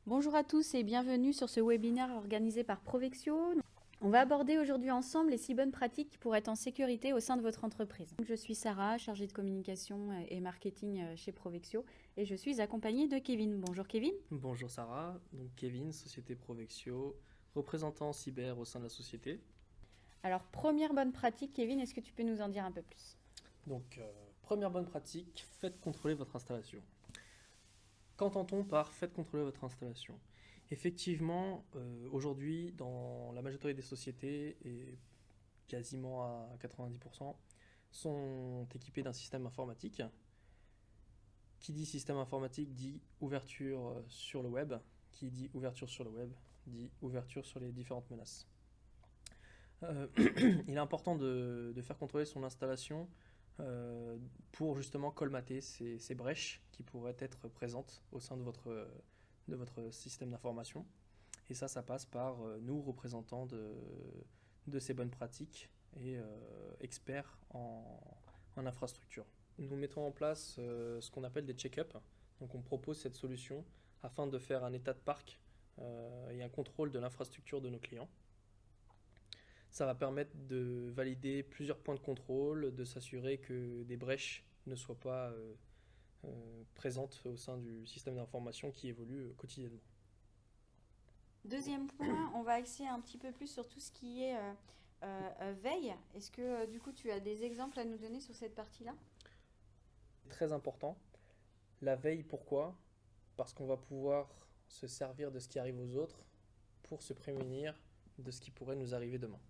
Bonjour à tous et bienvenue sur ce webinaire organisé par Provexio. On va aborder aujourd'hui ensemble les 6 bonnes pratiques pour être en sécurité au sein de votre entreprise. Je suis Sarah, chargée de communication et marketing chez Provexio et je suis accompagnée de Kevin. Bonjour Kevin. Bonjour Sarah, donc Kevin, société Provexio, représentant cyber au sein de la société. Alors première bonne pratique Kevin, est-ce que tu peux nous en dire un peu plus? Première bonne pratique, faites contrôler votre installation. Qu'entend-on par faites contrôler votre installation? Effectivement, aujourd'hui, dans la majorité des sociétés, et quasiment à 90%, sont équipées d'un système informatique. Qui dit système informatique dit ouverture sur le web. Qui dit ouverture sur le web dit ouverture sur les différentes menaces. Il est important de faire contrôler son installation pour justement colmater ces brèches qui pourraient être présentes au sein de votre système d'information. Et ça passe par nous, représentants de ces bonnes pratiques et experts en infrastructure. Nous mettons en place ce qu'on appelle des check-ups. Donc on propose cette solution afin de faire un état de parc et un contrôle de l'infrastructure de nos clients. Ça va permettre de valider plusieurs points de contrôle, de s'assurer que des brèches ne soient pas présentes au sein du système d'information qui évolue quotidiennement. Deuxième point, on va axer un petit peu plus sur tout ce qui est veille. Est-ce que du coup tu as des exemples à nous donner sur cette partie-là? Très important. La veille, pourquoi? Parce qu'on va pouvoir se servir de ce qui arrive aux autres pour se prémunir de ce qui pourrait nous arriver demain.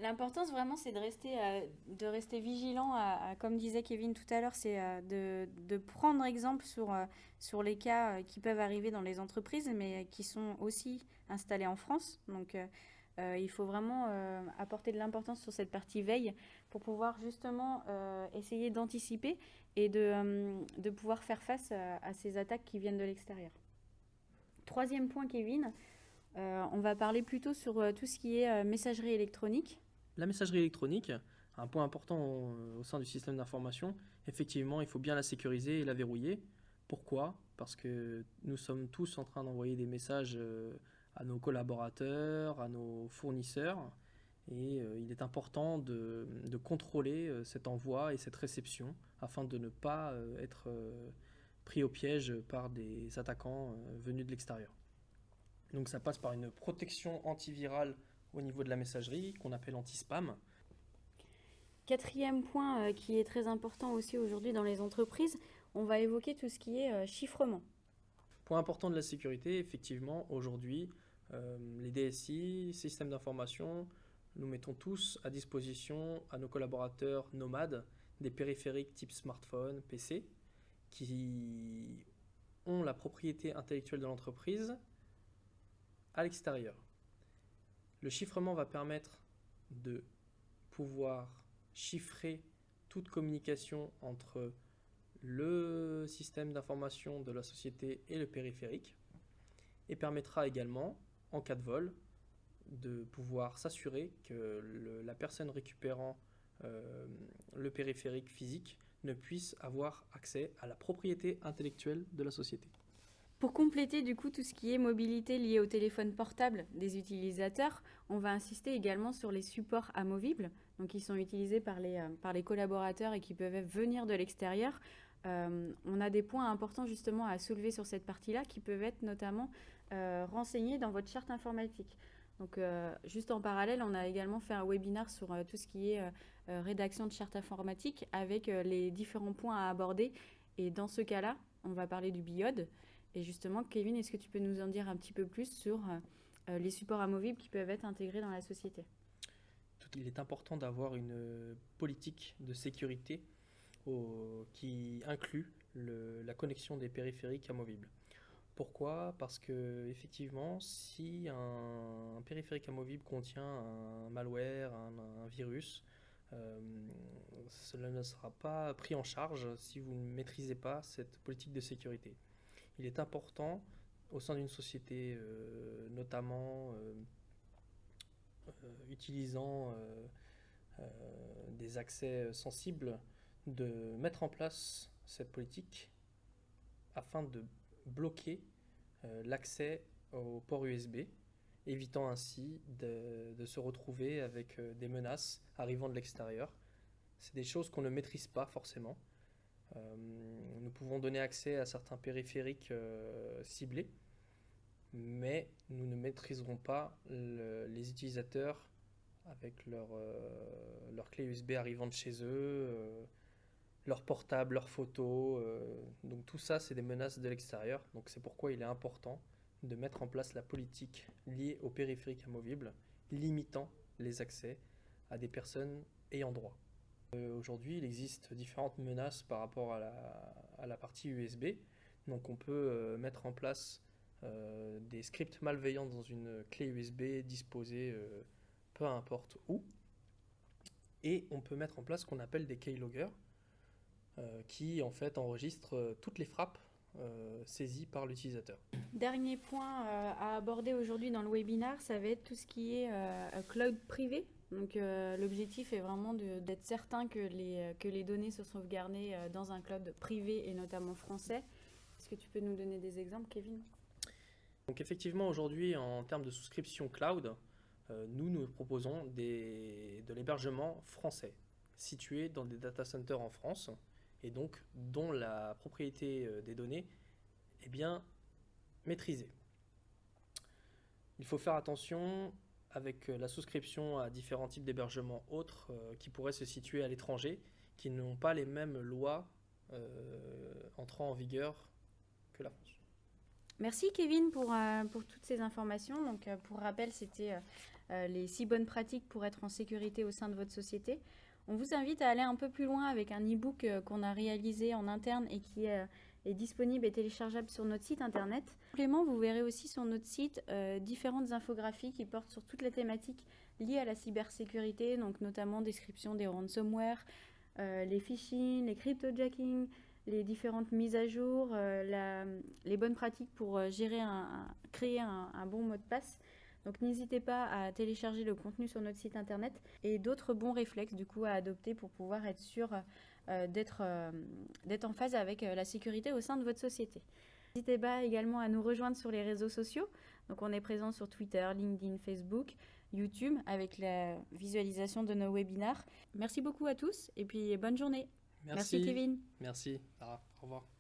L'importance vraiment, c'est de rester vigilant, comme disait Kevin tout à l'heure, c'est de prendre exemple sur les cas qui peuvent arriver dans les entreprises, mais qui sont aussi installés en France. Donc, il faut vraiment apporter de l'importance sur cette partie veille pour pouvoir justement essayer d'anticiper et de pouvoir faire face à ces attaques qui viennent de l'extérieur. Troisième point, Kevin, on va parler plutôt sur tout ce qui est messagerie électronique. La messagerie électronique, un point important au sein du système d'information, effectivement, il faut bien la sécuriser et la verrouiller. Pourquoi? Parce que nous sommes tous en train d'envoyer des messages à nos collaborateurs, à nos fournisseurs, et il est important de contrôler cet envoi et cette réception afin de ne pas être pris au piège par des attaquants venus de l'extérieur. Donc ça passe par une protection antivirale au niveau de la messagerie qu'on appelle anti-spam. Quatrième point qui est très important aussi aujourd'hui dans les entreprises, on va évoquer tout ce qui est chiffrement. Point important de la sécurité, effectivement, aujourd'hui, les DSI, systèmes d'information, nous mettons tous à disposition à nos collaborateurs nomades des périphériques type smartphone, PC, qui ont la propriété intellectuelle de l'entreprise à l'extérieur. Le chiffrement va permettre de pouvoir chiffrer toute communication entre le système d'information de la société et le périphérique et permettra également, en cas de vol, de pouvoir s'assurer que la personne récupérant le périphérique physique ne puisse avoir accès à la propriété intellectuelle de la société. Pour compléter du coup tout ce qui est mobilité liée au téléphone portable des utilisateurs, on va insister également sur les supports amovibles, donc qui sont utilisés par les collaborateurs et qui peuvent venir de l'extérieur. On a des points importants justement à soulever sur cette partie-là qui peuvent être notamment renseignés dans votre charte informatique. Donc juste en parallèle, on a également fait un webinaire sur tout ce qui est rédaction de charte informatique avec les différents points à aborder. Et dans ce cas-là, on va parler du BIOD. Et justement, Kevin, est-ce que tu peux nous en dire un petit peu plus sur les supports amovibles qui peuvent être intégrés dans la société? Il est important d'avoir une politique de sécurité qui inclut la connexion des périphériques amovibles. Pourquoi? Parce que effectivement, si un périphérique amovible contient un malware, un virus, euh, cela ne sera pas pris en charge si vous ne maîtrisez pas cette politique de sécurité. Il est important au sein d'une société, notamment utilisant des accès sensibles, de mettre en place cette politique afin de bloquer l'accès au port USB, évitant ainsi de se retrouver avec des menaces arrivant de l'extérieur. C'est des choses qu'on ne maîtrise pas forcément. Nous pouvons donner accès à certains périphériques ciblés, mais nous ne maîtriserons pas les utilisateurs avec leur clé USB arrivant de chez eux, leur portable, leurs photos. Donc tout ça, c'est des menaces de l'extérieur. Donc c'est pourquoi il est important de mettre en place la politique liée aux périphériques amovibles, limitant les accès à des personnes ayant droit. Aujourd'hui, il existe différentes menaces par rapport à la partie USB. Donc on peut mettre en place des scripts malveillants dans une clé USB disposée peu importe où. Et on peut mettre en place ce qu'on appelle des keyloggers qui en fait enregistrent toutes les frappes saisies par l'utilisateur. Dernier point à aborder aujourd'hui dans le webinaire, ça va être tout ce qui est cloud privé. Donc l'objectif est vraiment d'être certain que les données sont sauvegardées dans un cloud privé et notamment français. Est-ce que tu peux nous donner des exemples, Kevin? Donc effectivement, aujourd'hui, en termes de souscription cloud, nous proposons de l'hébergement français, situé dans des data centers en France, et donc dont la propriété des données est bien maîtrisée. Il faut faire attention avec la souscription à différents types d'hébergements autres qui pourraient se situer à l'étranger, qui n'ont pas les mêmes lois entrant en vigueur que la France. Merci Kevin pour toutes ces informations. Donc, pour rappel, c'était les 6 bonnes pratiques pour être en sécurité au sein de votre société. On vous invite à aller un peu plus loin avec un e-book qu'on a réalisé en interne et qui est disponible et téléchargeable sur notre site internet. En complément, vous verrez aussi sur notre site différentes infographies qui portent sur toutes les thématiques liées à la cybersécurité, donc notamment description des ransomware, les phishing, les cryptojacking, les différentes mises à jour, les bonnes pratiques pour créer un bon mot de passe. Donc n'hésitez pas à télécharger le contenu sur notre site internet et d'autres bons réflexes du coup à adopter pour pouvoir être sûr d'être en phase avec la sécurité au sein de votre société. N'hésitez pas également à nous rejoindre sur les réseaux sociaux. Donc on est présent sur Twitter, LinkedIn, Facebook, YouTube avec la visualisation de nos webinaires. Merci beaucoup à tous et puis bonne journée. Merci Kevin. Merci, Sarah. Au revoir.